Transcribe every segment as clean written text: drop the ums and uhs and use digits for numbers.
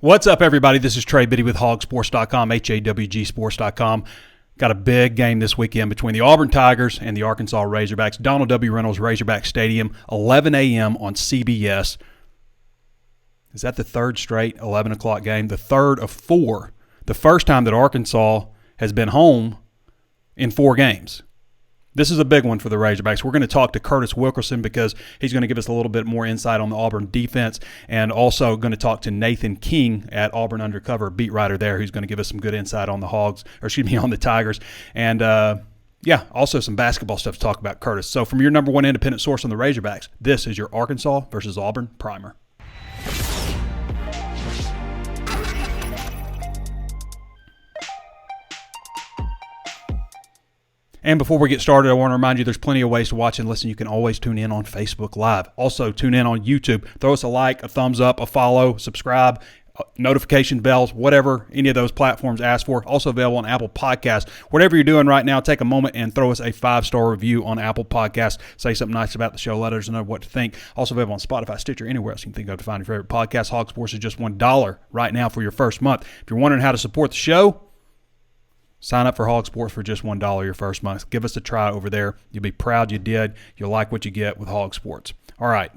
What's up, everybody? This is Trey Biddy with HawgSports.com, HAWGsports.com. Got a big game this weekend between the Auburn Tigers and the Arkansas Razorbacks. Donald W. Reynolds Razorback Stadium, 11 a.m. on CBS. Is that the third straight 11 o'clock game? The third of four. The first time that Arkansas has been home in 4 games. This is a big one for the Razorbacks. We're going to talk to Curtis Wilkerson because he's going to give us a little bit more insight on the Auburn defense, and also going to talk to Nathan King at Auburn Undercover, beat writer there, who's going to give us some good insight on on the Tigers. And also some basketball stuff to talk about, Curtis. So from your number one independent source on the Razorbacks, this is your Arkansas versus Auburn primer. And before we get started, I want to remind you there's plenty of ways to watch and listen. You can always tune in on Facebook Live. Also, tune in on YouTube. Throw us a like, a thumbs up, a follow, subscribe, notification bells, whatever any of those platforms ask for. Also available on Apple Podcasts. Whatever you're doing right now, take a moment and throw us a 5-star review on Apple Podcasts. Say something nice about the show. Let us know what to think. Also available on Spotify, Stitcher, anywhere else you can think of to find your favorite podcast. HawgSports is just $1 right now for your first month. If you're wondering how to support the show, sign up for HawgSports for just $1 your first month. Give us a try over there. You'll be proud you did. You'll like what you get with HawgSports. All right.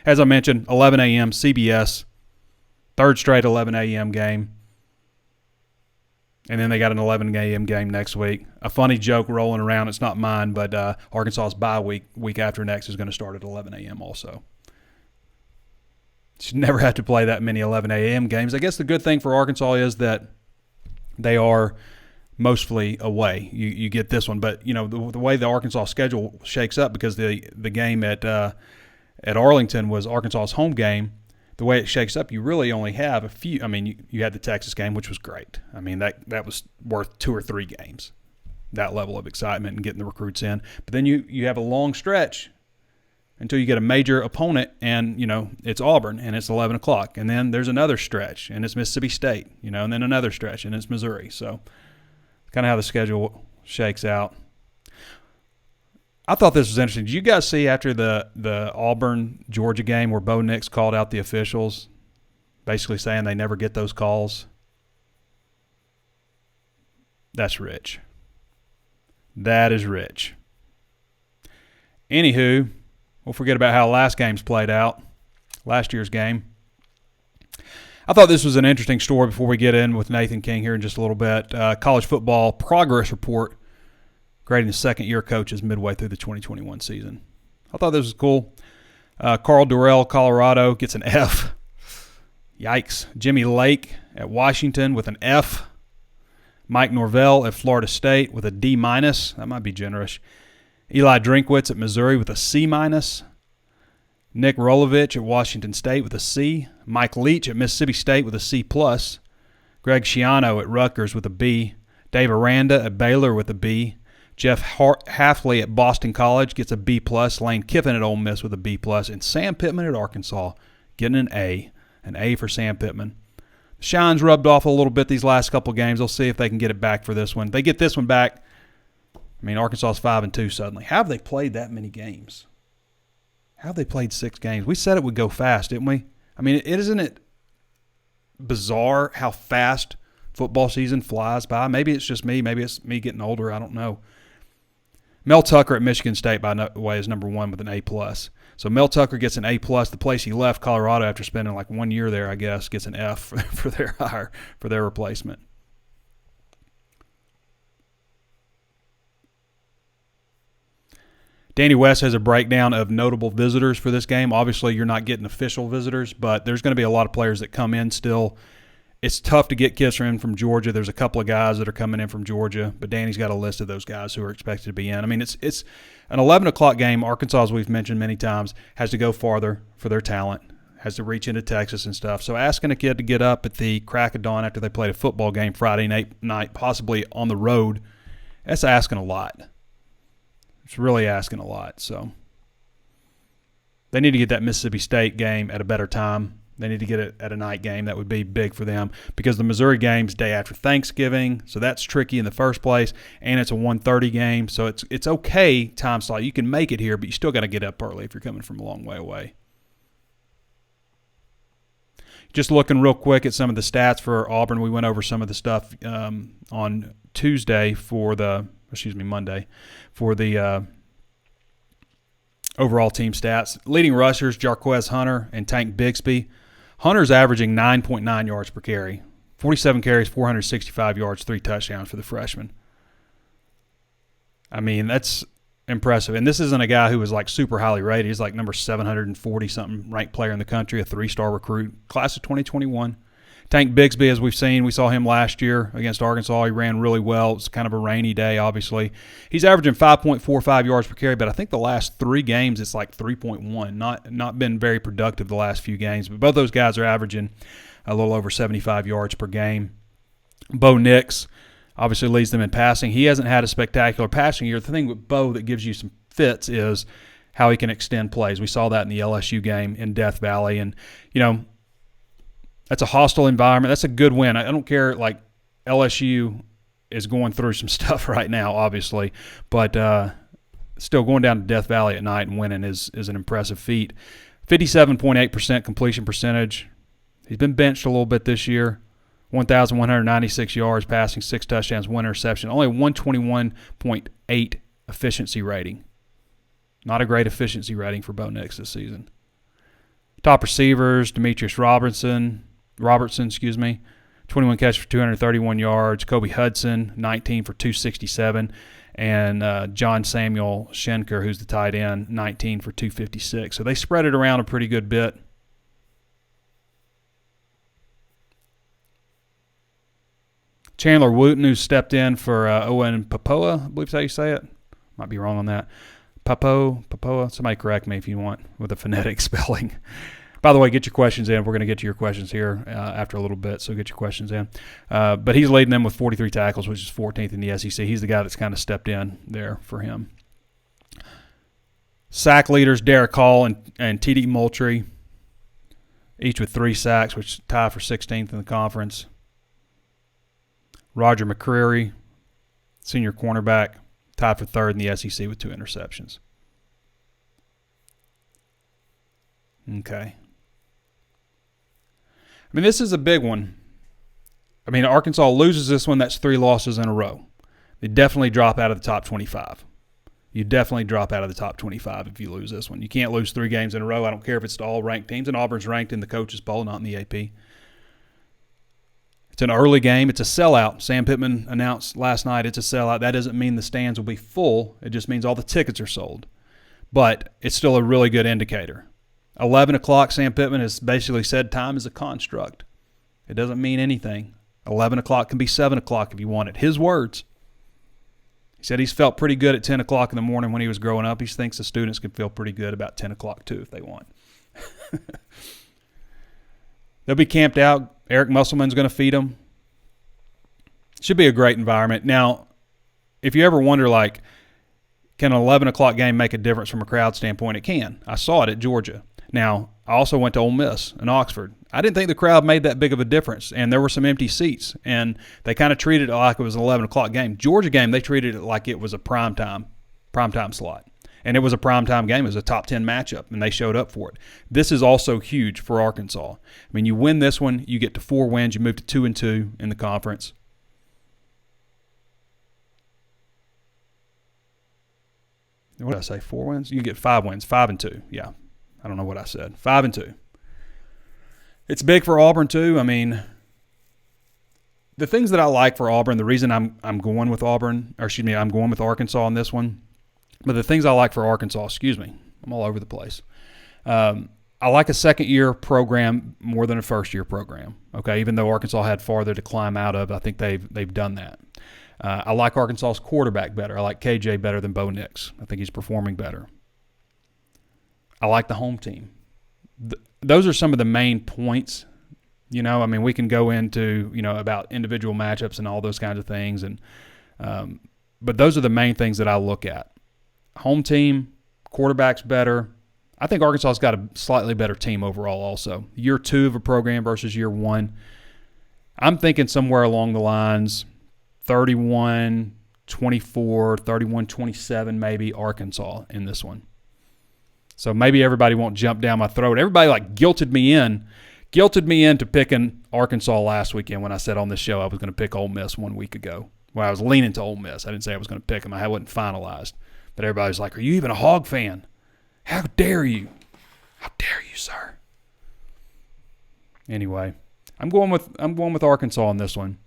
As I mentioned, 11 a.m. CBS, third straight 11 a.m. game. And then they got an 11 a.m. game next week. A funny joke rolling around. It's not mine, but Arkansas's bye week after next is going to start at 11 a.m. also. Should never have to play that many 11 a.m. games. I guess the good thing for Arkansas is that they are mostly away. You get this one, but the way the Arkansas schedule shakes up, because the game at Arlington was Arkansas's home game. The way it shakes up, you really only have a few. I mean, you had the Texas game, which was great. I mean, that was worth 2 or 3 games. That level of excitement and getting the recruits in. But then you have a long stretch until you get a major opponent, and it's Auburn and it's 11 o'clock, and then there's another stretch and it's Mississippi State, and then another stretch and it's Missouri. So kind of how the schedule shakes out. I thought this was interesting. Did you guys see after the Auburn-Georgia game where Bo Nix called out the officials, basically saying they never get those calls? That's rich. That is rich. Anywho, we'll forget about how last year's game. I thought this was an interesting story before we get in with Nathan King here in just a little bit. College football progress report grading the second-year coaches midway through the 2021 season. I thought this was cool. Carl Durrell, Colorado, gets an F. Yikes. Jimmy Lake at Washington with an F. Mike Norvell at Florida State with a D-. That might be generous. Eli Drinkwitz at Missouri with a C-. Nick Rolovich at Washington State with a C. Mike Leach at Mississippi State with a C+. Greg Schiano at Rutgers with a B. Dave Aranda at Baylor with a B. Jeff Hafley at Boston College gets a B+. Lane Kiffin at Ole Miss with a B+. And Sam Pittman at Arkansas getting an A. An A for Sam Pittman. The shine's rubbed off a little bit these last couple games. They'll see if they can get it back for this one. If they get this one back, Arkansas's 5-2 suddenly. How have they played that many games? How have they played 6 games? We said it would go fast, didn't we? Isn't it bizarre how fast football season flies by? Maybe it's just me. Maybe it's me getting older. I don't know. Mel Tucker at Michigan State, by the way, is number 1 with an A+. So Mel Tucker gets an A+. The place he left, Colorado, after spending like 1 year there, I guess, gets an F for their hire, for their replacement. Danny West has a breakdown of notable visitors for this game. Obviously, you're not getting official visitors, but there's going to be a lot of players that come in still. It's tough to get kids from Georgia. There's a couple of guys that are coming in from Georgia, but Danny's got a list of those guys who are expected to be in. It's an 11 o'clock game. Arkansas, as we've mentioned many times, has to go farther for their talent, has to reach into Texas and stuff. So asking a kid to get up at the crack of dawn after they played a football game Friday night, possibly on the road, that's asking a lot. It's really asking a lot. So they need to get that Mississippi State game at a better time. They need to get it at a night game. That would be big for them because the Missouri game's day after Thanksgiving, so that's tricky in the first place, and it's a 1:30 game, so it's okay time slot. You can make it here, but you still got to get up early if you're coming from a long way away. Just looking real quick at some of the stats for Auburn. We went over some of the stuff on Monday for the overall team stats. Leading rushers, Jarquez Hunter and Tank Bigsby. Hunter's averaging 9.9 yards per carry. 47 carries, 465 yards, 3 touchdowns for the freshman. I mean, that's impressive. And this isn't a guy who was like super highly rated. He's like number 740-something ranked player in the country, a 3-star recruit, class of 2021. Tank Bigsby, as we've seen, we saw him last year against Arkansas. He ran really well. It's kind of a rainy day, obviously. He's averaging 5.45 yards per carry, but I think the last 3 games it's like 3.1. Not been very productive the last few games, but both those guys are averaging a little over 75 yards per game. Bo Nix obviously leads them in passing. He hasn't had a spectacular passing year. The thing with Bo that gives you some fits is how he can extend plays. We saw that in the LSU game in Death Valley. And, that's a hostile environment. That's a good win. I don't care, like, LSU is going through some stuff right now, obviously. But still going down to Death Valley at night and winning is an impressive feat. 57.8% completion percentage. He's been benched a little bit this year. 1,196 yards passing, 6 touchdowns, 1 interception. Only a 121.8 efficiency rating. Not a great efficiency rating for Bo Nix this season. Top receivers, Demetrius Robertson, 21 catches for 231 yards. Kobe Hudson, 19 for 267. And John Samuel Schenker, who's the tight end, 19 for 256. So they spread it around a pretty good bit. Chandler Wooten, who stepped in for Owen Papoa, I believe is how you say it. Might be wrong on that. Papoa. Somebody correct me if you want with the phonetic spelling. By the way, get your questions in. We're going to get to your questions here after a little bit, so get your questions in. But he's leading them with 43 tackles, which is 14th in the SEC. He's the guy that's kind of stepped in there for him. Sack leaders, Derek Hall and T.D. Moultrie, each with 3 sacks, which tie for 16th in the conference. Roger McCreary, senior cornerback, tied for 3rd in the SEC with 2 interceptions. Okay. I mean, this is a big one. I mean, Arkansas loses this one, that's 3 losses in a row. They definitely drop out of the top 25. You definitely drop out of the top 25 if you lose this one. You can't lose 3 games in a row. I don't care if it's to all ranked teams, and Auburn's ranked in the coaches' poll, not in the AP. It's an early game. It's a sellout. Sam Pittman announced last night it's a sellout. That doesn't mean the stands will be full. It just means all the tickets are sold. But it's still a really good indicator. 11 o'clock, Sam Pittman has basically said time is a construct. It doesn't mean anything. 11 o'clock can be 7 o'clock if you want it. His words. He said he's felt pretty good at 10 o'clock in the morning when he was growing up. He thinks the students can feel pretty good about 10 o'clock too if they want. They'll be camped out. Eric Musselman's going to feed them. Should be a great environment. Now, if you ever wonder, like, can an 11 o'clock game make a difference from a crowd standpoint? It can. I saw it at Georgia. Now, I also went to Ole Miss in Oxford. I didn't think the crowd made that big of a difference, and there were some empty seats, and they kind of treated it like it was an 11 o'clock game. Georgia game, they treated it like it was a primetime slot. And it was a primetime game. It was a top 10 matchup, and they showed up for it. This is also huge for Arkansas. I mean, you win this one, you get to 4 wins, you move to 2-2 in the conference. What did I say, 4 wins? You get 5 wins, 5-2. Yeah, I don't know what I said. 5-2. It's big for Auburn, too. I mean, the things that I like for Auburn, the reason I'm going with Auburn, I'm going with Arkansas on this one, but the things I like for Arkansas, I'm all over the place. I like a second-year program more than a first-year program. Okay, even though Arkansas had farther to climb out of, I think they've done that. I like Arkansas's quarterback better. I like KJ better than Bo Nix. I think he's performing better. I like the home team. Those are some of the main points. We can go into about individual matchups and all those kinds of things, but those are the main things that I look at. Home team, quarterback's better. I think Arkansas's got a slightly better team overall also. Year 2 of a program versus year 1. I'm thinking somewhere along the lines 31-24, 31-27 maybe Arkansas in this one. So maybe everybody won't jump down my throat. Everybody guilted me in guilted me into picking Arkansas last weekend when I said on this show I was going to pick Ole Miss 1 week ago. Well, I was leaning to Ole Miss. I didn't say I was going to pick them. I wasn't finalized. But everybody was like, are you even a Hog fan? How dare you? How dare you, sir? Anyway, I'm going with Arkansas on this one.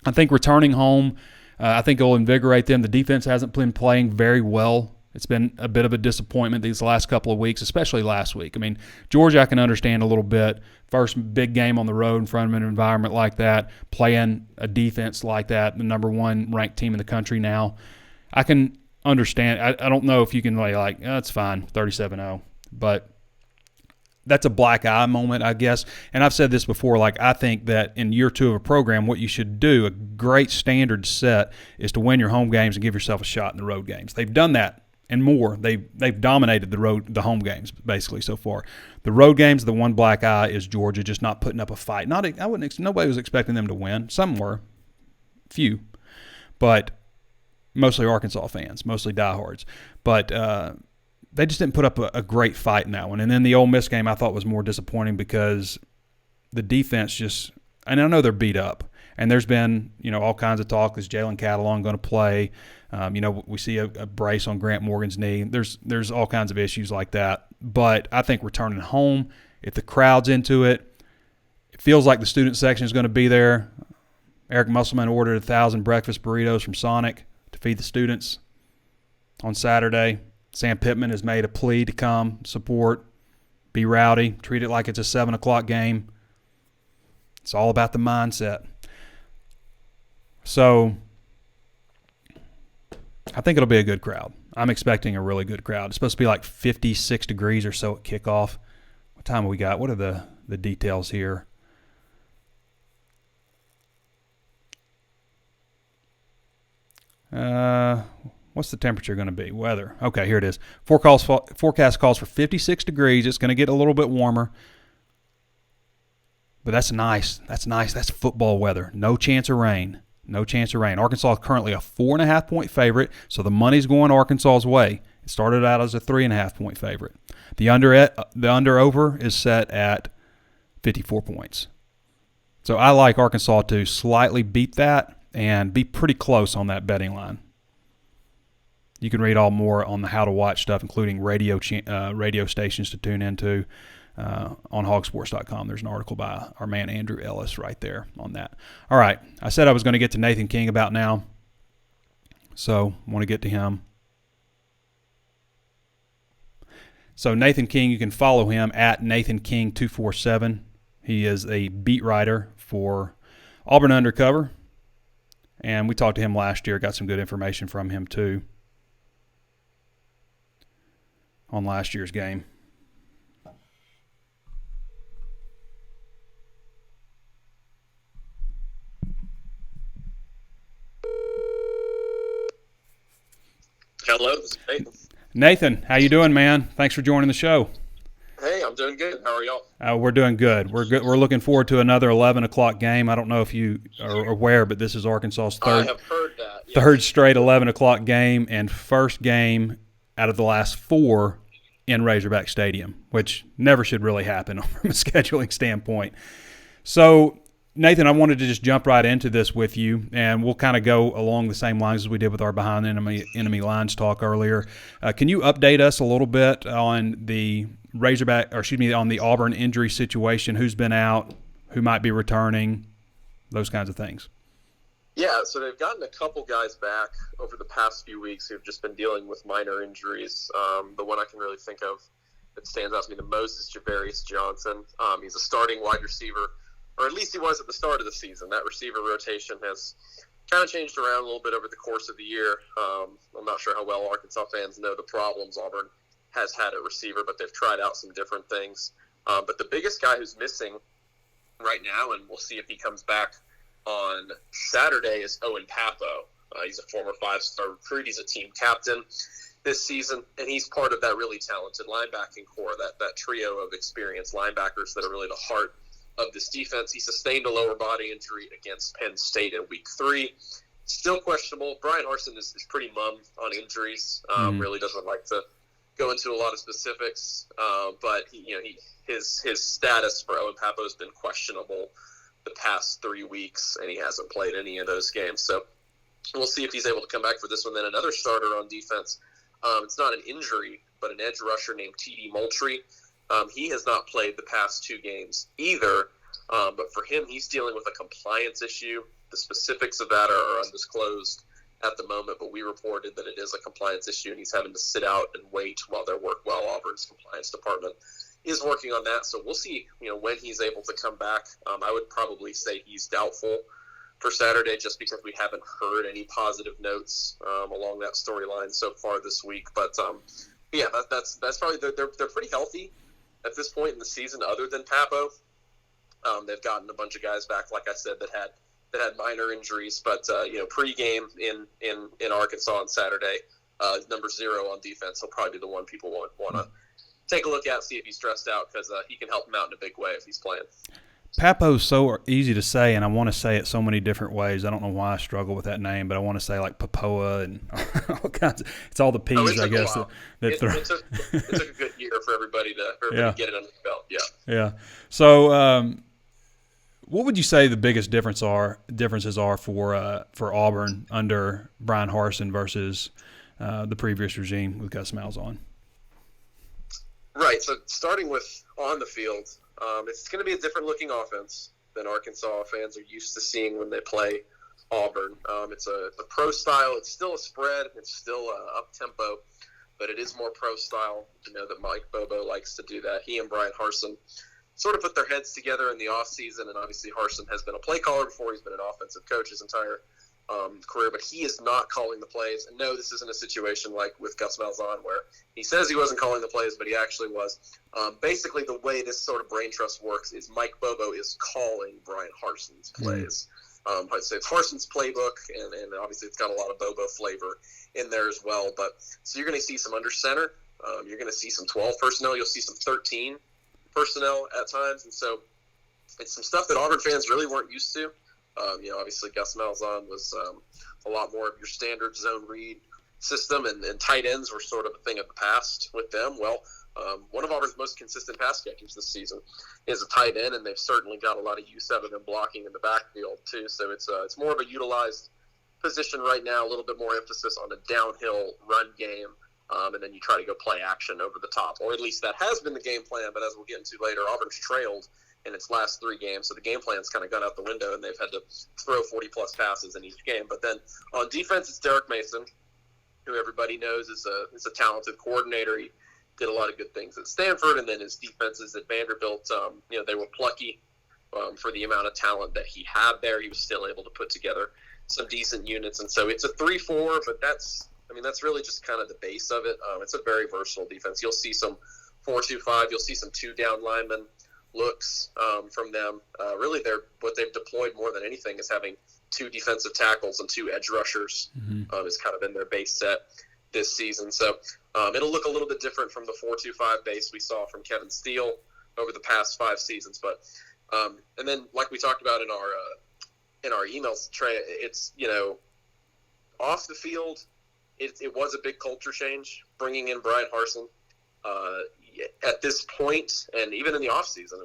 I think returning home, I think it'll invigorate them. The defense hasn't been playing very well. It's been a bit of a disappointment these last couple of weeks, especially last week. I mean, Georgia I can understand a little bit. First big game on the road in front of an environment like that, playing a defense like that, the number 1 ranked team in the country now. I can understand. I don't know if you can like, oh, it's fine, 37-0. But that's a black eye moment, I guess. And I've said this before, like I think that in year 2 of a program, what you should do, a great standard set, is to win your home games and give yourself a shot in the road games. They've done that and more. They've dominated the home games basically so far. The road games, the one black eye is Georgia just not putting up a fight. Nobody was expecting them to win. Some were, few, but mostly Arkansas fans, mostly diehards. But they just didn't put up a great fight in that one. And then the Ole Miss game I thought was more disappointing because the defense just – and I know they're beat up. And there's been, all kinds of talk. Is Jalen Catalon going to play? We see a brace on Grant Morgan's knee. There's all kinds of issues like that. But I think returning home, if the crowd's into it, it feels like the student section is going to be there. Eric Musselman ordered 1,000 breakfast burritos from Sonic to feed the students on Saturday. Sam Pittman has made a plea to come, support, be rowdy, treat it like it's a 7 o'clock game. It's all about the mindset. So I think it'll be a good crowd. I'm expecting a really good crowd. It's supposed to be like 56 degrees or so at kickoff. What time have we got? What are the details here? What's the temperature going to be? Weather. Okay, here it is. Forecast calls for 56 degrees. It's going to get a little bit warmer. But that's nice. That's nice. That's football weather. No chance of rain. No chance of rain. Arkansas is currently a 4.5-point favorite, so the money's going Arkansas's way. It started out as a 3.5-point favorite. The under-over is set at 54 points. So I like Arkansas to slightly beat that and be pretty close on that betting line. You can read all more on the How to Watch stuff, including radio stations to tune into. On HawgSports.com. There's an article by our man Andrew Ellis right there on that. All right. I said I was going to get to Nathan King about now, so I want to get to him. So Nathan King, you can follow him at NathanKing247. He is a beat writer for Auburn Undercover, and we talked to him last year, got some good information from him too on last year's game. Hello, this is Nathan. Nathan, how you doing, man? Thanks for joining the show. Hey, I'm doing good. How are y'all? We're doing good. We're good. We're looking forward to another 11 o'clock game. I don't know if you are aware, but this is Arkansas's I have heard that. Yes. Third straight 11 o'clock game and first game out of the last 4 in Razorback Stadium, which never should really happen from a scheduling standpoint. So, Nathan, I wanted to just jump right into this with you, and we'll kind of go along the same lines as we did with our behind enemy lines talk earlier. Can you update us a little bit on the on the Auburn injury situation? Who's been out? Who might be returning? Those kinds of things. Yeah, so they've gotten a couple guys back over the past few weeks who've just been dealing with minor injuries. The one I can really think of that stands out to me the most is Javarius Johnson. He's a starting wide receiver, or at least he was at the start of the season. That receiver rotation has kind of changed around a little bit over the course of the year. I'm not sure how well Arkansas fans know the problems Auburn has had at receiver, but they've tried out some different things. But the biggest guy who's missing right now, and we'll see if he comes back on Saturday, is Owen Pappo. He's a former 5-star recruit. He's a team captain this season, and he's part of that really talented linebacking core, that trio of experienced linebackers that are really the heart of this defense. He sustained a lower body injury against Penn State in Week 3. Still questionable. Brian Harsin is pretty mum on injuries. Really doesn't like to go into a lot of specifics, but his status for Owen Pappoe has been questionable the past 3 weeks, and he hasn't played any of those games. So we'll see if he's able to come back for this one. Then another starter on defense. It's not an injury, but an edge rusher named T.D. Moultrie. He has not played the past 2 games either, but for him, he's dealing with a compliance issue. The specifics of that are undisclosed at the moment, but we reported that it is a compliance issue, and he's having to sit out and wait while Auburn's compliance department is working on that. So we'll see, when he's able to come back. I would probably say he's doubtful for Saturday, just because we haven't heard any positive notes along that storyline so far this week. But yeah, that's probably they're pretty healthy at this point in the season, other than Pappoe. They've gotten a bunch of guys back, like I said, that had minor injuries, but pregame in Arkansas on Saturday, number 0 on defense, he'll probably be the one people want to take a look at, see if he's stressed out, because he can help him out in a big way if he's playing. Pappoe's so easy to say, and I want to say it so many different ways. I don't know why I struggle with that name, but I want to say like Papoa and all kinds. It's all the P's, I guess. It took a good year for everybody to get it under the belt. Yeah. Yeah. So, what would you say the biggest differences are for Auburn under Brian Harsin versus the previous regime with Gus Malzahn? Right. So starting with on the field, it's going to be a different looking offense than Arkansas fans are used to seeing when they play Auburn. It's a pro style. It's still a spread. It's still up tempo, but it is more pro style. You know that Mike Bobo likes to do that. He and Brian Harsin sort of put their heads together in the offseason, and obviously Harsin has been a play caller before. He's been an offensive coach his entire career, but he is not calling the plays. And no, this isn't a situation like with Gus Malzahn where he says he wasn't calling the plays, but he actually was. Basically, the way this sort of brain trust works is Mike Bobo is calling Brian Harsin's plays. I'd say it's Harsin's playbook, and obviously it's got a lot of Bobo flavor in there as well. But so you're going to see some under center. You're going to see some 12 personnel. You'll see some 13 personnel at times, and so it's some stuff that Auburn fans really weren't used to. Obviously Gus Malzahn was a lot more of your standard zone read system, and tight ends were sort of a thing of the past with them. Well, one of Auburn's most consistent pass catchers this season is a tight end, and they've certainly got a lot of use out of them blocking in the backfield too. So it's more of a utilized position right now, a little bit more emphasis on a downhill run game. And then you try to go play action over the top, or at least that has been the game plan. But as we'll get into later, Auburn's trailed in its last 3 games, so the game plan's kind of gone out the window, and they've had to throw 40-plus passes in each game. But then on defense, it's Derek Mason, who everybody knows is a talented coordinator. He did a lot of good things at Stanford, and then his defenses at Vanderbilt, they were plucky for the amount of talent that he had there. He was still able to put together some decent units, and so it's a 3-4, but that's really just kind of the base of it. It's a very versatile defense. You'll see some 4-2-5. You'll see some 2-down linemen looks from them. Really, what they've deployed more than anything is having 2 defensive tackles and 2 edge rushers is kind of in their base set this season. So it'll look a little bit different from the 4-2-5 base we saw from Kevin Steele over the past 5 seasons. But and then, like we talked about in our emails, Trey, it's off the field. It was a big culture change, bringing in Brian Harsin at this point, and even in the offseason.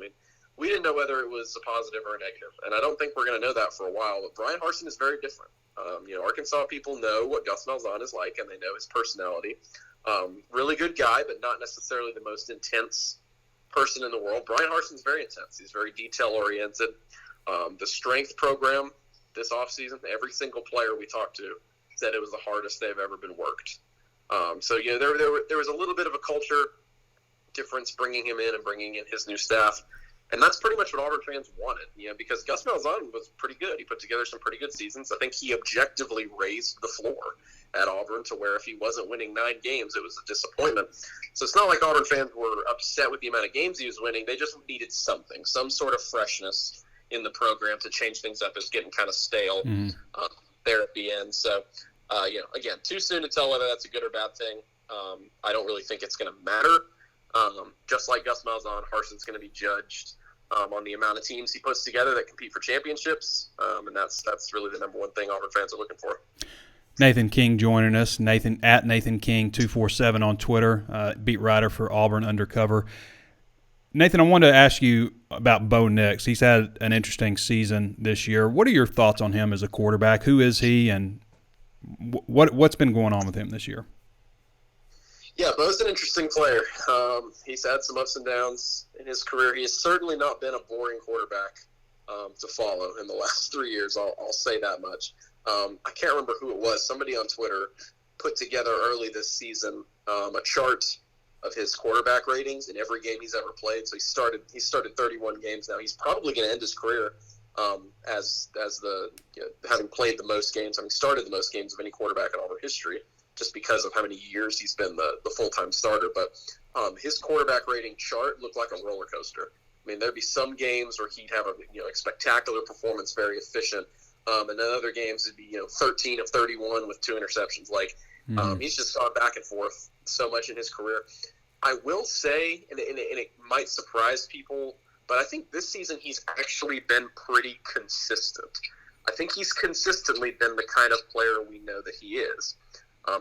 We didn't know whether it was a positive or a negative, and I don't think we're going to know that for a while. But Brian Harsin is very different. Arkansas people know what Gus Malzahn is like, and they know his personality. Really good guy, but not necessarily the most intense person in the world. Brian Harsin's very intense. He's very detail-oriented. The strength program this offseason, every single player we talked to said it was the hardest they've ever been worked. So there was a little bit of a culture difference bringing him in and bringing in his new staff, and that's pretty much what Auburn fans wanted. Because Gus Malzahn was pretty good. He put together some pretty good seasons. I think he objectively raised the floor at Auburn to where if he wasn't winning 9 games, it was a disappointment. So it's not like Auburn fans were upset with the amount of games he was winning. They just needed something, some sort of freshness in the program to change things up. It's getting kind of stale there at the end. So, again, too soon to tell whether that's a good or bad thing. I don't really think it's going to matter. Just like Gus Malzahn, Harsin's going to be judged on the amount of teams he puts together that compete for championships, and that's really the number one thing Auburn fans are looking for. Nathan King joining us. Nathan at Nathan King 247 on Twitter, beat writer for Auburn Undercover. Nathan, I wanted to ask you about Bo Nix. He's had an interesting season this year. What are your thoughts on him as a quarterback? Who is he, and what's been going on with him this year? Yeah, Bo's an interesting player. He's had some ups and downs in his career. He has certainly not been a boring quarterback to follow in the last 3 years. I'll say that much. I can't remember who it was. Somebody on Twitter put together early this season a chart of his quarterback ratings in every game he's ever played. So he started 31 games now. He's probably going to end his career as the having played the most games, having started the most games of any quarterback in Auburn history, just because of how many years he's been the full-time starter. But his quarterback rating chart looked like a roller coaster. I mean, there'd be some games where he'd have a spectacular performance, very efficient, and then other games it'd be 13 of 31 with 2 interceptions. He's just gone back and forth so much in his career. I will say, and it might surprise people, but I think this season he's actually been pretty consistent. I think he's consistently been the kind of player we know that he is.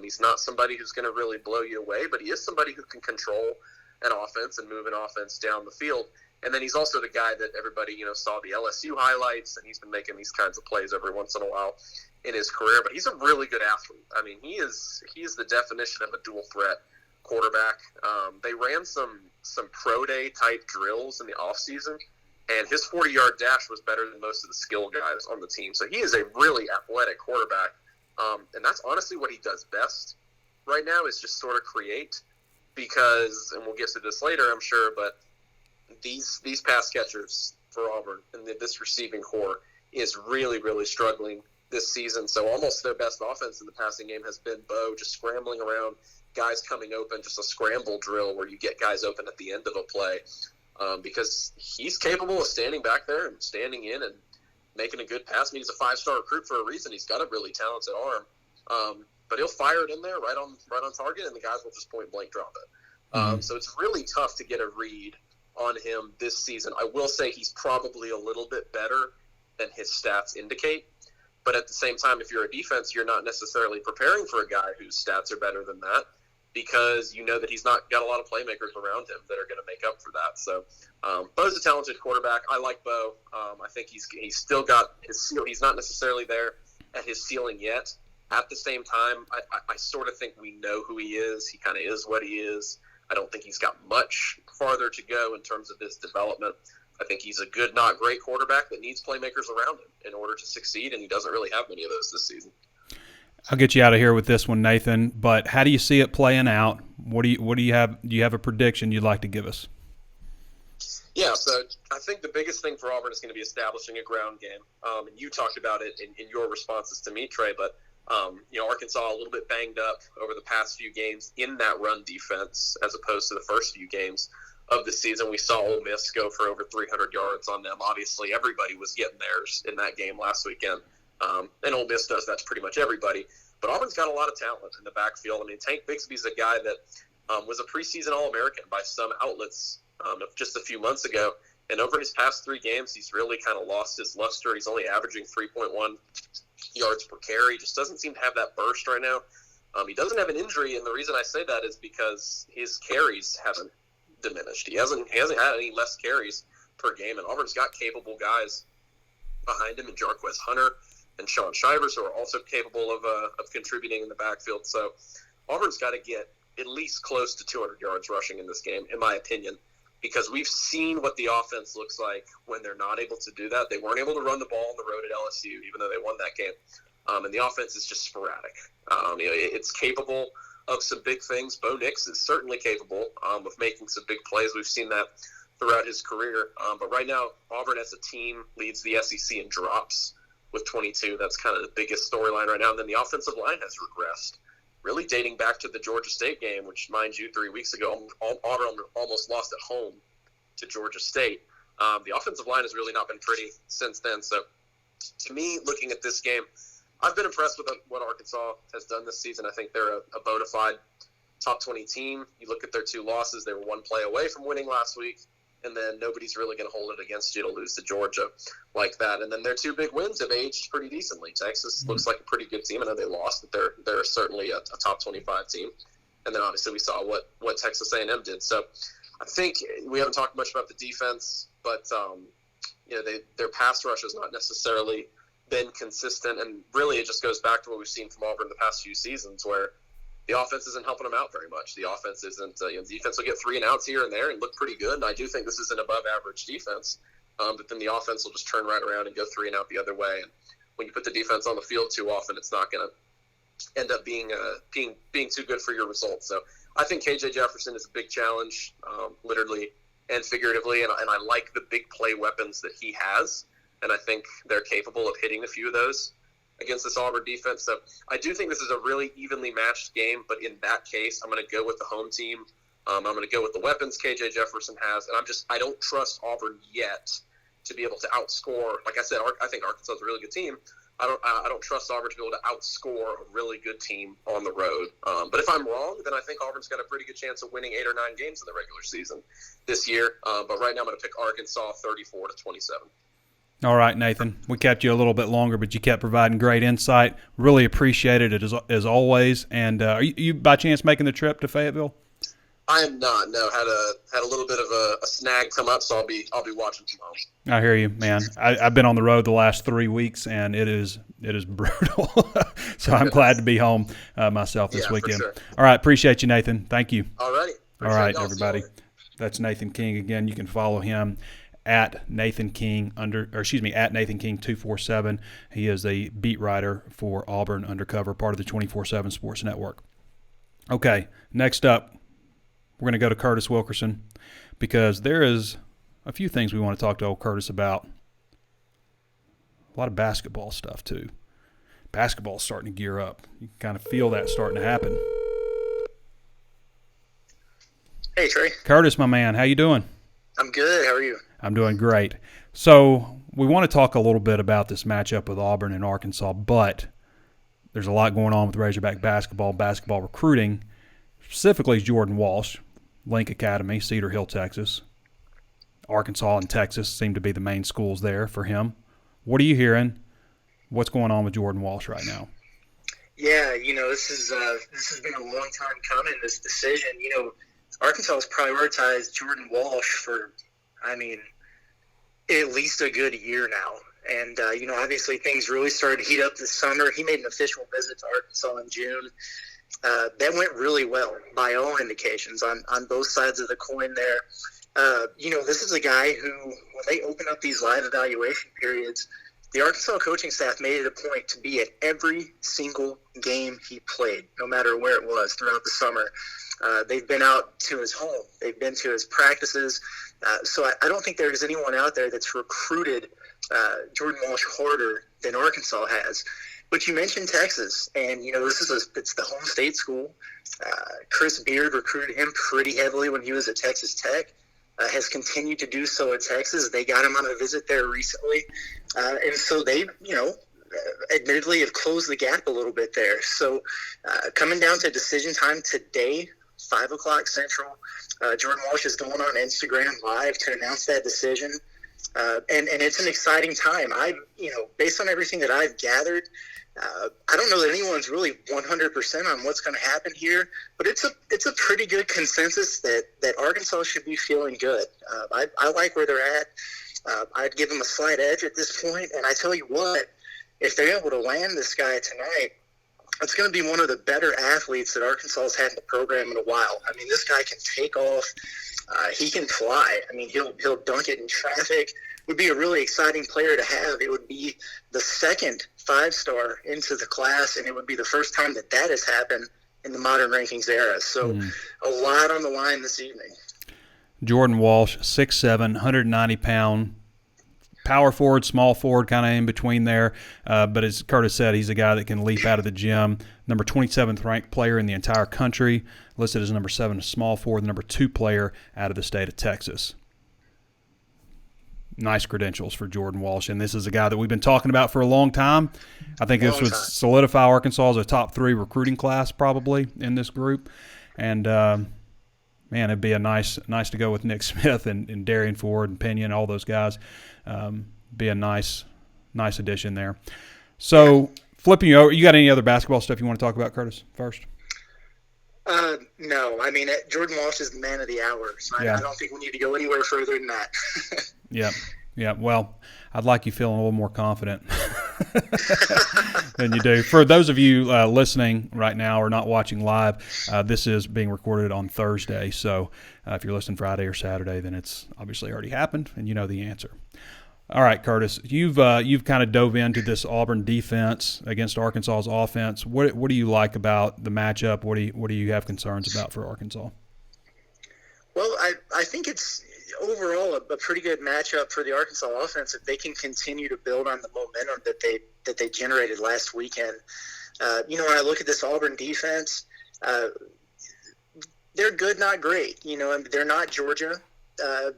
He's not somebody who's going to really blow you away, but he is somebody who can control an offense and move an offense down the field. And then he's also the guy that everybody, saw the LSU highlights, and he's been making these kinds of plays every once in a while in his career. But he's a really good athlete. I mean, he is the definition of a dual threat quarterback. They ran some pro day type drills in the offseason, and his 40-yard dash was better than most of the skill guys on the team. So he is a really athletic quarterback, and that's honestly what he does best right now, is just sort of create. Because, and we'll get to this later, I'm sure, but these pass catchers for Auburn and this receiving core is really, really struggling this season. So almost their best offense in the passing game has been Bo just scrambling around, guys coming open, just a scramble drill where you get guys open at the end of a play, because he's capable of standing back there and standing in and making a good pass. I mean, he's a 5-star recruit for a reason. He's got a really talented arm, but he'll fire it in there right on target, and the guys will just point blank drop it. So it's really tough to get a read on him this season. I will say he's probably a little bit better than his stats indicate. But at the same time, if you're a defense, you're not necessarily preparing for a guy whose stats are better than that, because you know that he's not got a lot of playmakers around him that are going to make up for that. So Bo's a talented quarterback. I like Bo. I think he's still got his ceiling. He's not necessarily there at his ceiling yet. At the same time, I sort of think we know who he is. He kind of is what he is. I don't think he's got much farther to go in terms of his development. I think he's a good, not great quarterback that needs playmakers around him in order to succeed, and he doesn't really have many of those this season. I'll get you out of here with this one, Nathan, but how do you see it playing out? What do you have? Do you have a prediction you'd like to give us? Yeah, so I think the biggest thing for Auburn is going to be establishing a ground game. And you talked about it in your responses to me, Trey, but Arkansas a little bit banged up over the past few games in that run defense as opposed to the first few games of the season. We saw Ole Miss go for over 300 yards on them. Obviously, everybody was getting theirs in that game last weekend. And Ole Miss does that to pretty much everybody. But Auburn's got a lot of talent in the backfield. I mean, Tank Bigsby's a guy that was a preseason All-American by some outlets just a few months ago. And over his past 3 games, he's really kind of lost his luster. He's only averaging 3.1 yards per carry. Just doesn't seem to have that burst right now. He doesn't have an injury, and the reason I say that is because his carries haven't diminished. He hasn't had any less carries per game, and Auburn's got capable guys behind him, and Jarquez Hunter and Sean Shivers, who are also capable of contributing in the backfield. So Auburn's got to get at least close to 200 yards rushing in this game, in my opinion, because we've seen what the offense looks like when they're not able to do that. They weren't able to run the ball on the road at LSU, even though they won that game. And the offense is just sporadic. It's capable of some big things. Bo Nix is certainly capable of making some big plays. We've seen that throughout his career. But right now, Auburn as a team leads the SEC in drops with 22. That's kind of the biggest storyline right now. And then the offensive line has regressed, really dating back to the Georgia State game, which, mind you, 3 weeks ago, Auburn almost lost at home to Georgia State. The offensive line has really not been pretty since then. So, to me, looking at this game, I've been impressed with what Arkansas has done this season. I think they're a bona fide top 20 team. You look at their 2 losses, they were 1 play away from winning last week. and then nobody's really going to hold it against you to lose to Georgia like that. And then their two big wins have aged pretty decently. Texas looks like a pretty good team. I know they lost, but they're certainly a top 25 team. And then obviously we saw what Texas A&M did. So I think we haven't talked much about the defense, but their pass rush has not necessarily been consistent, and really it just goes back to what we've seen from Auburn the past few seasons, where the offense isn't helping them out very much. The offense isn't. The defense will get 3 and outs here and there and look pretty good. And I do think this is an above-average defense, but then the offense will just turn right around and go 3 and out the other way. And when you put the defense on the field too often, it's not going to end up being too good for your results. So I think KJ Jefferson is a big challenge, literally and figuratively, and I like the big play weapons that he has, and I think they're capable of hitting a few of those against this Auburn defense. So I do think this is a really evenly matched game, but in that case, I'm going to go with the home team. I'm going to go with the weapons KJ Jefferson has, and I don't trust Auburn yet to be able to outscore. Like I said, I think Arkansas is a really good team. I don't trust Auburn to be able to outscore a really good team on the road. But if I'm wrong, then I think Auburn's got a pretty good chance of winning 8 or 9 games in the regular season this year. But right now I'm going to pick Arkansas 34-27. All right, Nathan. We kept you a little bit longer, but you kept providing great insight. Really appreciated it as always. And are you by chance making the trip to Fayetteville? I am not. No, had a little bit of a snag come up, so I'll be watching from home. I hear you, man. I've been on the road the last 3 weeks, and it is brutal. So I'm glad to be home myself this weekend. For sure. All right, appreciate you, Nathan. Thank you. All righty. All right, everybody. That's Nathan King again. You can follow him at Nathan King at Nathan King 247. He is a beat writer for Auburn Undercover, part of the 24/7 Sports Network. Okay, next up, we're going to go to Curtis Wilkerson because there is a few things we want to talk to old Curtis about. A lot of basketball stuff too. Basketball's starting to gear up. You can kind of feel that starting to happen. Hey, Trey. Curtis, my man, how you doing? I'm good. How are you? I'm doing great. So we want to talk a little bit about this matchup with Auburn and Arkansas, but there's a lot going on with Razorback basketball recruiting, specifically Jordan Walsh, Link Academy, Cedar Hill, Texas. Arkansas and Texas seem to be the main schools there for him. What are you hearing? What's going on with Jordan Walsh right now? Yeah, this has been a long time coming, this decision. Arkansas has prioritized Jordan Walsh for, at least a good year now. And, obviously things really started to heat up this summer. He made an official visit to Arkansas in June. That went really well by all indications on both sides of the coin there. This is a guy who, when they open up these live evaluation periods, the Arkansas coaching staff made it a point to be at every single game he played, no matter where it was throughout the summer. They've been out to his home. They've been to his practices. So I don't think there's anyone out there that's recruited Jordan Walsh harder than Arkansas has. But you mentioned Texas, and, it's the home state school. Chris Beard recruited him pretty heavily when he was at Texas Tech. Has continued to do so at Texas. They got him on a visit there recently. And so they, admittedly have closed the gap a little bit there. So coming down to decision time today, 5 o'clock Central, Jordan Walsh is going on Instagram Live to announce that decision. And it's an exciting time. Based on everything that I've gathered, I don't know that anyone's really 100% on what's going to happen here, but it's a pretty good consensus that Arkansas should be feeling good. I like where they're at. I'd give them a slight edge at this point, and I tell you what, if they're able to land this guy tonight, it's going to be one of the better athletes that Arkansas has had in the program in a while. This guy can take off. He can fly. He'll dunk it in traffic. Would be a really exciting player to have. It would be the second 5-star into the class, and it would be the first time that has happened in the modern rankings era. So a lot on the line this evening. Jordan Walsh, 6'7", 190-pound, power forward, small forward, kind of in between there. But as Curtis said, he's a guy that can leap out of the gym. Number 27th ranked player in the entire country, listed as number 7 small forward, the number 2 player out of the state of Texas. Nice credentials for Jordan Walsh, and this is a guy that we've been talking about for a long time. I think this would solidify Arkansas as a top 3 recruiting class probably in this group. And, man, it'd be a nice to go with Nick Smith and Darian Ford and Pinion, all those guys. Be a nice addition there. So flipping you over, you got any other basketball stuff you want to talk about, Curtis, first? No. I mean, Jordan Walsh is the man of the hour, so I don't think we need to go anywhere further than that. Yeah. Well, I'd like you feeling a little more confident than you do. For those of you listening right now or not watching live, this is being recorded on Thursday. So if you're listening Friday or Saturday, then it's obviously already happened, and you know the answer. All right, Curtis, you've kind of dove into this Auburn defense against Arkansas's offense. What do you like about the matchup? What do you have concerns about for Arkansas? Well, I think it's overall a pretty good matchup for the Arkansas offense if they can continue to build on the momentum that they generated last weekend. When I look at this Auburn defense, they're good, not great. They're not Georgia.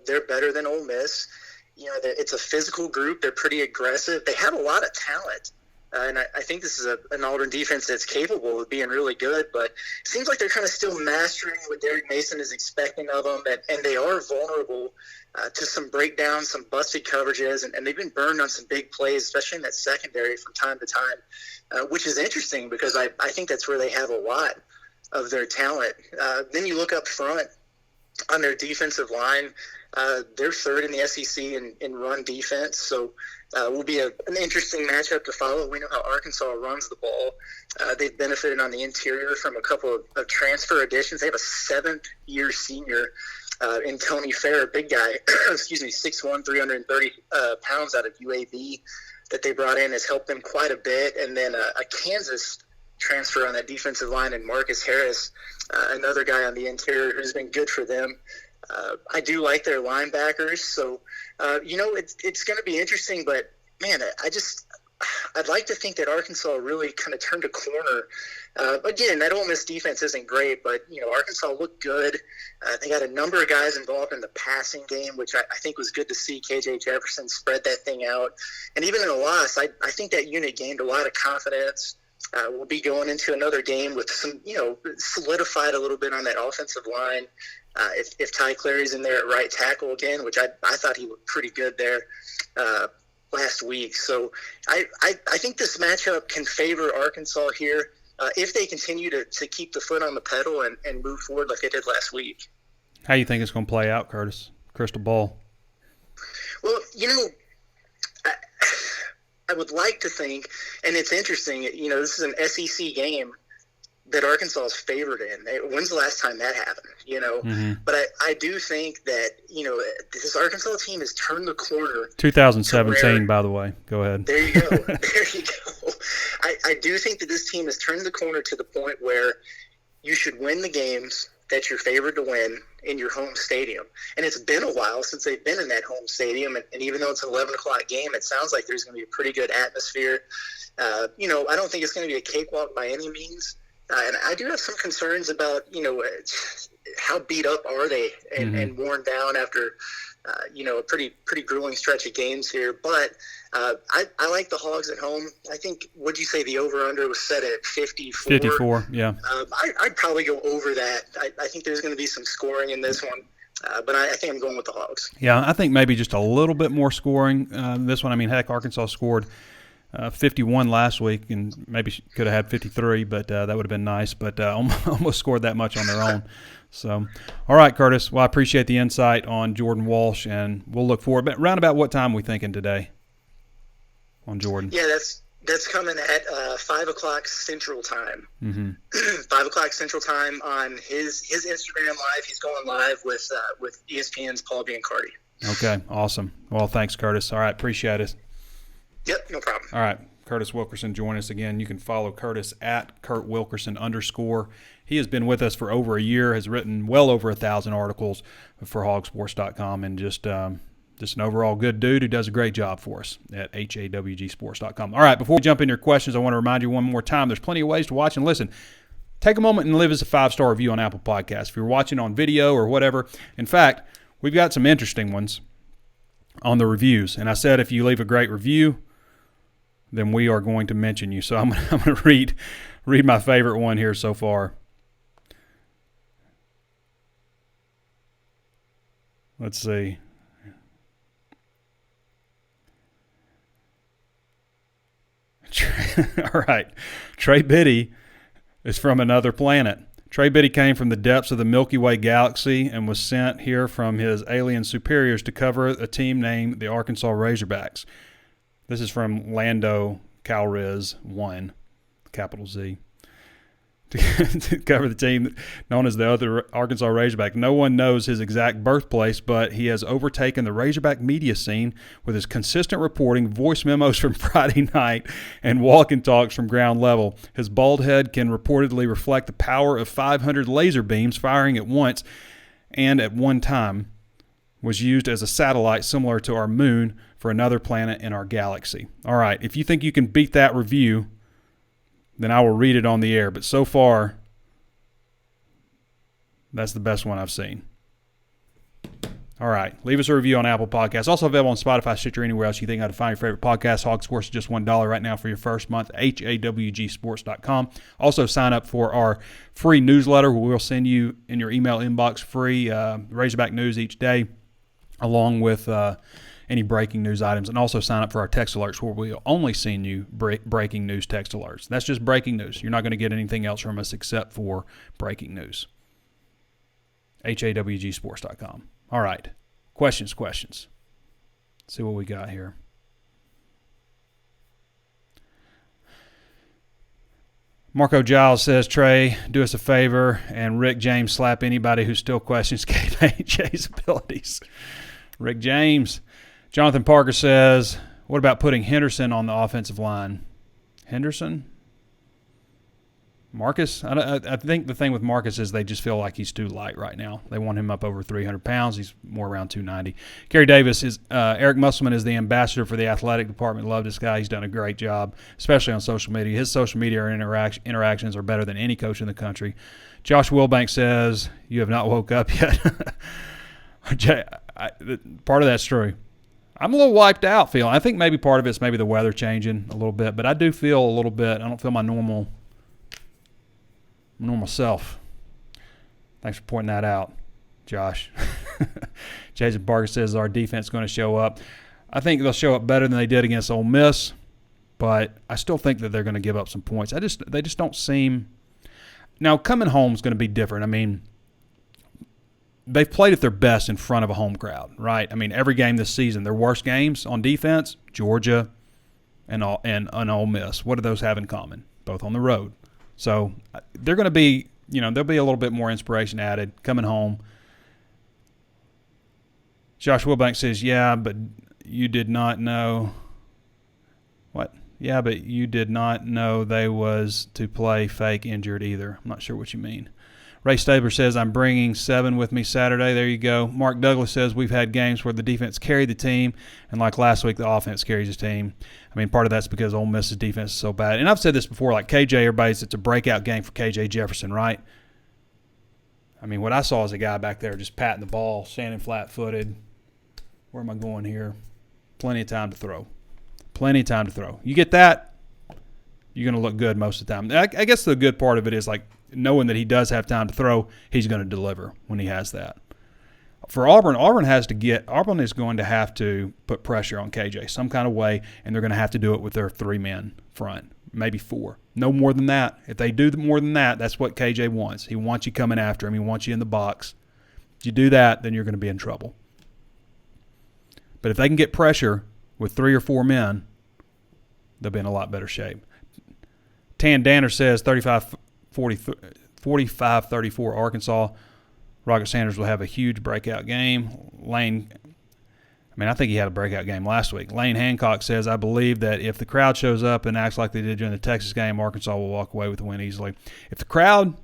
They're better than Ole Miss. It's a physical group. They're pretty aggressive. They have a lot of talent. And I think this is an Auburn defense that's capable of being really good, but it seems like they're kind of still mastering what Derek Mason is expecting of them, and they are vulnerable to some breakdowns, some busted coverages, and they've been burned on some big plays, especially in that secondary from time to time, which is interesting because I think that's where they have a lot of their talent. Then you look up front on their defensive line. They're third in the SEC in run defense, so will be an interesting matchup to follow. We know how Arkansas runs the ball. They've benefited on the interior from a couple of transfer additions. They have a seventh-year senior in Tony Fair, a big guy, 6'1", 330 pounds out of UAB that they brought in has helped them quite a bit. And then a Kansas transfer on that defensive line, and Marcus Harris, another guy on the interior who's been good for them. I do like their linebackers, so it's going to be interesting. But man, I'd like to think that Arkansas really kind of turned a corner. Again, that Ole Miss defense isn't great, but Arkansas looked good. They got a number of guys involved in the passing game, which I think was good to see. KJ Jefferson spread that thing out, and even in a loss, I think that unit gained a lot of confidence. We'll be going into another game with some, solidified a little bit on that offensive line. If Ty Clary's in there at right tackle again, which I thought he looked pretty good there last week. So I think this matchup can favor Arkansas here if they continue to keep the foot on the pedal and move forward like they did last week. How do you think it's going to play out, Curtis? Crystal ball. Well, I would like to think, and it's interesting, this is an SEC game that Arkansas is favored in. When's the last time that happened? Mm-hmm. But I do think that, this Arkansas team has turned the corner. 2017, by the way. Go ahead. There you go. There you go. I do think that this team has turned the corner to the point where you should win the games that you're favored to win in your home stadium. And it's been a while since they've been in that home stadium. And even though it's an 11 o'clock game, it sounds like there's going to be a pretty good atmosphere. I don't think it's going to be a cakewalk by any means. And I do have some concerns about, how beat up are they and worn down after, a pretty grueling stretch of games here. But I like the Hogs at home. I think, what'd you say, the over-under was set at 54? 54, yeah. I'd probably go over that. I think there's going to be some scoring in this one. But I think I'm going with the Hogs. Yeah, I think maybe just a little bit more scoring. This one, heck, Arkansas scored 51 last week, and maybe could have had 53, but that would have been nice. But almost scored that much on their own. So, all right, Curtis. Well, I appreciate the insight on Jordan Walsh, and we'll look forward. But round about what time are we thinking today on Jordan? Yeah, that's coming at 5 o'clock Central Time. Mm-hmm. 5 o'clock Central Time on his Instagram Live. He's going live with ESPN's Paul Biancardi. Okay, awesome. Well, thanks, Curtis. All right, appreciate it. Yep, no problem. All right, Curtis Wilkerson, join us again. You can follow Curtis at @KurtWilkerson_. He has been with us for over a year, has written well over 1,000 articles for HawgSports.com, and just an overall good dude who does a great job for us at HAWGsports.com. All right, before we jump into your questions, I want to remind you one more time, there's plenty of ways to watch and listen. Take a moment and leave us a 5-star review on Apple Podcasts. If you're watching on video or whatever, in fact, we've got some interesting ones on the reviews. And I said if you leave a great review, then we are going to mention you. So I'm going to read my favorite one here so far. Let's see. All right. Trey Biddy is from another planet. Trey Biddy came from the depths of the Milky Way galaxy and was sent here from his alien superiors to cover a team named the Arkansas Razorbacks. This is from Lando Calriss 1, capital Z. To cover the team known as the other Arkansas Razorback. No one knows his exact birthplace, but he has overtaken the Razorback media scene with his consistent reporting, voice memos from Friday night, and walk and talks from ground level. His bald head can reportedly reflect the power of 500 laser beams firing at once and at one time. Was used as a satellite similar to our moon for another planet in our galaxy. All right, if you think you can beat that review, then I will read it on the air. But so far, that's the best one I've seen. All right. Leave us a review on Apple Podcasts. Also available on Spotify, Stitcher, anywhere else you think how to find your favorite podcast. HawgSports is just $1 right now for your first month. HawgSports.com. Also sign up for our free newsletter where we'll send you in your email inbox free Razorback news each day, along with any breaking news items, and also sign up for our text alerts where we'll only send you breaking news text alerts. That's just breaking news. You're not going to get anything else from us except for breaking news. HawgSports.com. All right. Questions. Let's see what we got here. Marco Giles says, Trey, do us a favor, and Rick James slap anybody who still questions KJ's abilities. Rick James. Jonathan Parker says, what about putting Henderson on the offensive line? Henderson? Marcus? I think the thing with Marcus is they just feel like he's too light right now. They want him up over 300 pounds. He's more around 290. Gary Davis is Eric Musselman is the ambassador for the athletic department. Love this guy. He's done a great job, especially on social media. His social media interactions are better than any coach in the country. Josh Wilbank says, you have not woke up yet. Part of that's true. I'm a little wiped out feeling. I think maybe part of it's maybe the weather changing a little bit, but I do feel a little bit. I don't feel my normal self. Thanks for pointing that out, Josh. Jason Parker says our defense is going to show up. I think they'll show up better than they did against Ole Miss, but I still think that they're going to give up some points. They just don't seem. Now coming home is going to be different. I mean, they've played at their best in front of a home crowd, right? I mean, every game this season, their worst games on defense, Georgia and Ole Miss. What do those have in common? Both on the road. So they're going to be, there'll be a little bit more inspiration added coming home. Josh Wilbank says, yeah, but you did not know. What? Yeah, but you did not know they was to play fake injured either. I'm not sure what you mean. Ray Stabler says, I'm bringing 7 with me Saturday. There you go. Mark Douglas says, we've had games where the defense carried the team, and like last week, the offense carries the team. I mean, part of that's because Ole Miss's defense is so bad. And I've said this before, like KJ, it's a breakout game for KJ Jefferson, right? I mean, what I saw is a guy back there just patting the ball, standing flat-footed. Where am I going here? Plenty of time to throw. You get that, you're going to look good most of the time. I guess the good part of it is, like, knowing that he does have time to throw, he's going to deliver when he has that. For Auburn is going to have to put pressure on KJ some kind of way, and they're going to have to do it with their 3-man front, maybe 4. No more than that. If they do more than that, that's what KJ wants. He wants you coming after him. He wants you in the box. If you do that, then you're going to be in trouble. But if they can get pressure with 3 or 4 men, they'll be in a lot better shape. Tan Danner says 45-34 Arkansas. Rocket Sanders will have a huge breakout game. I think he had a breakout game last week. Lane Hancock says, I believe that if the crowd shows up and acts like they did during the Texas game, Arkansas will walk away with the win easily. If the crowd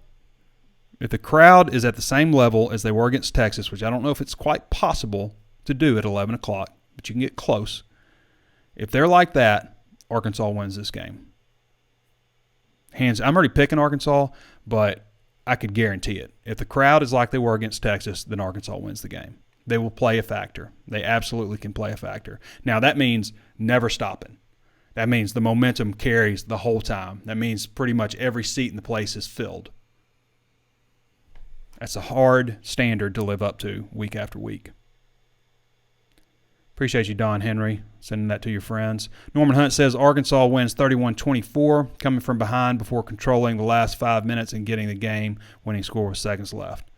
is at the same level as they were against Texas, which I don't know if it's quite possible to do at 11 o'clock, but you can get close. If they're like that, Arkansas wins this game. I'm already picking Arkansas, but I could guarantee it. If the crowd is like they were against Texas, then Arkansas wins the game. They will play a factor. They absolutely can play a factor. Now, that means never stopping. That means the momentum carries the whole time. That means pretty much every seat in the place is filled. That's a hard standard to live up to week after week. Appreciate you, Don Henry, sending that to your friends. Norman Hunt says Arkansas wins 31-24, coming from behind before controlling the last 5 minutes and getting the game-winning score with seconds left.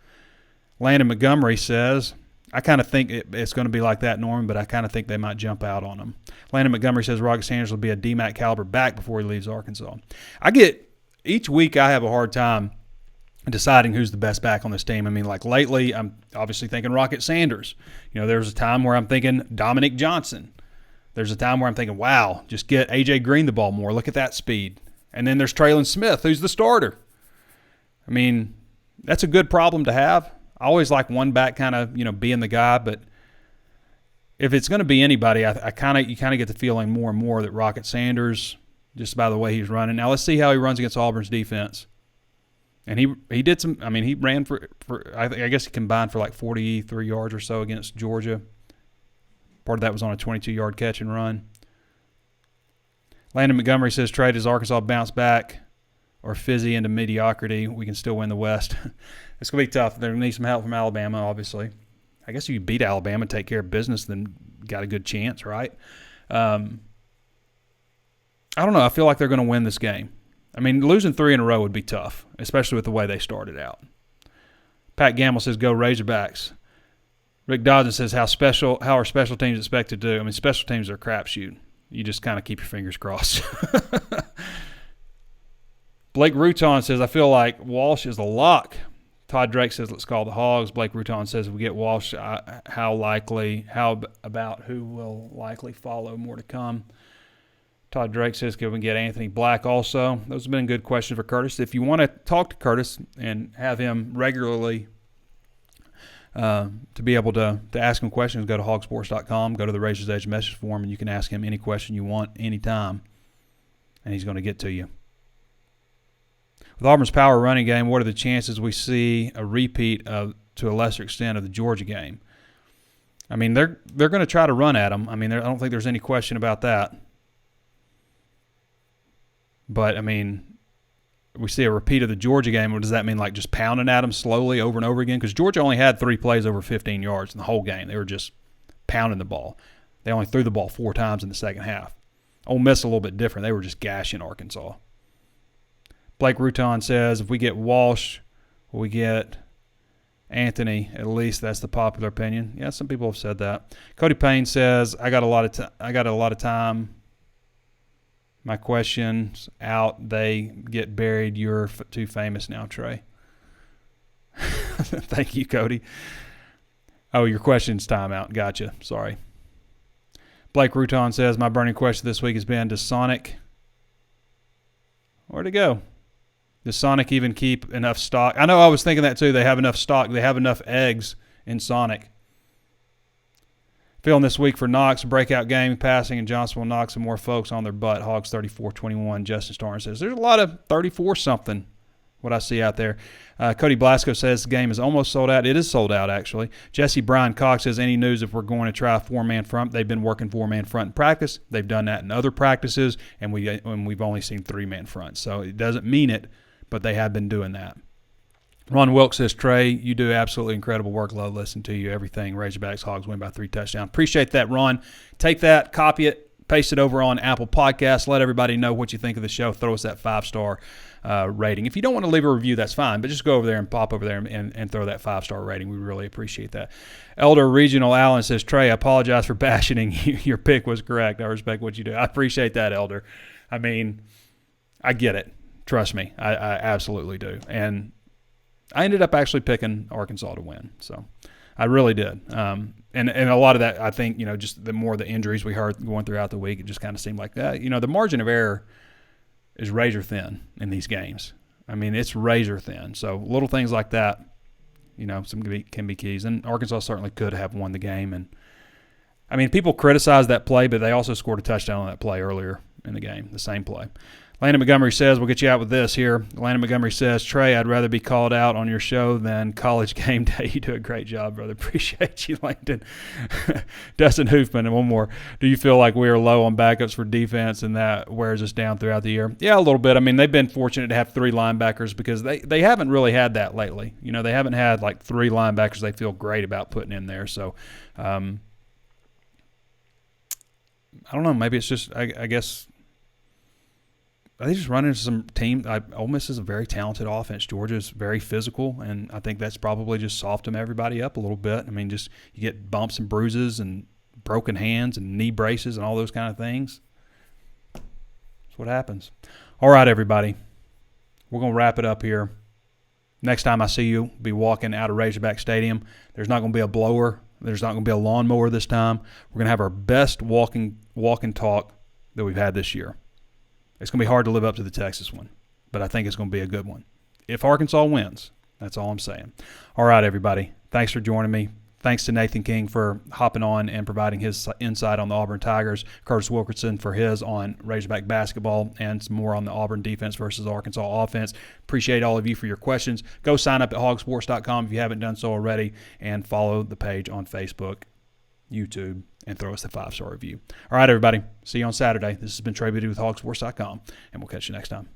Landon Montgomery says, I kind of think it's going to be like that, Norman, but I kind of think they might jump out on them. Landon Montgomery says Rocket Sanders will be a DMAC caliber back before he leaves Arkansas. Each week I have a hard time deciding who's the best back on this team. I mean, like lately, I'm obviously thinking Rocket Sanders. There's a time where I'm thinking Dominic Johnson. There's a time where I'm thinking, wow, just get A.J. Green the ball more. Look at that speed. And then there's Traylon Smith, who's the starter. I mean, that's a good problem to have. I always like one back kind of, being the guy, but if it's going to be anybody, you kind of get the feeling more and more that Rocket Sanders, just by the way he's running. Now let's see how he runs against Auburn's defense. And he did some. I mean, he ran for I guess he combined for like 43 yards or so against Georgia. Part of that was on a 22-yard catch and run. Landon Montgomery says, Trey, does Arkansas bounce back or fizzy into mediocrity? We can still win the West. It's going to be tough. They're going to need some help from Alabama, obviously. I guess if you beat Alabama, take care of business, then got a good chance, right? I don't know. I feel like they're going to win this game. I mean, losing 3 in a row would be tough, especially with the way they started out. Pat Gamble says, go Razorbacks. Rick Dodson says, how are special teams expected to do? I mean, special teams are a crapshoot. You just kind of keep your fingers crossed. Blake Rutan says, I feel like Walsh is a lock. Todd Drake says, let's call the Hogs. Blake Rutan says, if we get Walsh, how about who will likely follow? More to come. Todd Drake says, can we get Anthony Black also? Those have been good questions for Curtis. If you want to talk to Curtis and have him regularly to be able to ask him questions, go to HawgSports.com, go to the Razor's Edge message form, and you can ask him any question you want anytime, and he's going to get to you. With Auburn's power running game, what are the chances we see a repeat to a lesser extent of the Georgia game? I mean, they're going to try to run at them. I mean, I don't think there's any question about that. But, I mean, we see a repeat of the Georgia game. What does that mean, like just pounding at them slowly over and over again? Because Georgia only had 3 plays over 15 yards in the whole game. They were just pounding the ball. They only threw the ball 4 times in the second half. Ole Miss a little bit different. They were just gashing Arkansas. Blake Rutan says, if we get Walsh, will we get Anthony? At least that's the popular opinion. Yeah, some people have said that. Cody Payne says, I got a lot of time. My question's out. They get buried. You're too famous now, Trey. Thank you, Cody. Oh, your question's timeout. Gotcha. Sorry. Blake Rutan says, my burning question this week has been, does Sonic – where'd it go? Does Sonic even keep enough stock? I know I was thinking that too. They have enough stock. They have enough eggs in Sonic. Feeling this week for Knox, breakout game, passing, and Johnson will knock some more folks on their butt. Hogs 34-21. Justin Starr says, there's a lot of 34-something, what I see out there. Cody Blasco says the game is almost sold out. It is sold out, actually. Jesse Brian Cox says, any news if we're going to try a 4-man front? They've been working 4-man front in practice. They've done that in other practices, and we've only seen 3-man fronts. So it doesn't mean it, but they have been doing that. Ron Wilkes says, Trey, you do absolutely incredible work. Love listening to you. Everything Razorbacks Hogs win by 3 touchdowns. Appreciate that, Ron. Take that, copy it, paste it over on Apple Podcasts. Let everybody know what you think of the show. Throw us that 5-star rating. If you don't want to leave a review, that's fine, but just go over there and pop over there and throw that 5-star rating. We really appreciate that. Elder Regional Allen says, Trey, I apologize for bashing you. Your pick was correct. I respect what you do. I appreciate that, Elder. I mean, I get it. Trust me. I absolutely do. And I ended up actually picking Arkansas to win, so I really did. And a lot of that, I think, just the more the injuries we heard going throughout the week, it just kind of seemed like that. The margin of error is razor thin in these games. I mean, it's razor thin. So little things like that, some can be keys. And Arkansas certainly could have won the game. And I mean, people criticize that play, but they also scored a touchdown on that play earlier in the game, the same play. Landon Montgomery says, we'll get you out with this here. Landon Montgomery says, Trey, I'd rather be called out on your show than College Game Day. You do a great job, brother. Appreciate you, Landon. Dustin Hoofman, and one more. Do you feel like we are low on backups for defense and that wears us down throughout the year? Yeah, a little bit. I mean, they've been fortunate to have 3 linebackers because they haven't really had that lately. They haven't had like 3 linebackers they feel great about putting in there. So, I don't know. Maybe it's just, I guess, they just run into some team. Ole Miss is a very talented offense. Georgia's very physical, and I think that's probably just softened everybody up a little bit. I mean, just you get bumps and bruises and broken hands and knee braces and all those kind of things. That's what happens. All right, everybody. We're going to wrap it up here. Next time I see you, be walking out of Razorback Stadium. There's not going to be a blower. There's not going to be a lawnmower this time. We're going to have our best walk and talk that we've had this year. It's going to be hard to live up to the Texas one, but I think it's going to be a good one. If Arkansas wins, that's all I'm saying. All right, everybody. Thanks for joining me. Thanks to Nathan King for hopping on and providing his insight on the Auburn Tigers, Curtis Wilkerson for his on Razorback basketball, and some more on the Auburn defense versus Arkansas offense. Appreciate all of you for your questions. Go sign up at HawgSports.com if you haven't done so already, and follow the page on Facebook, YouTube, and throw us a 5-star review. All right, everybody. See you on Saturday. This has been Trey Biddy with HawgSports.com, and we'll catch you next time.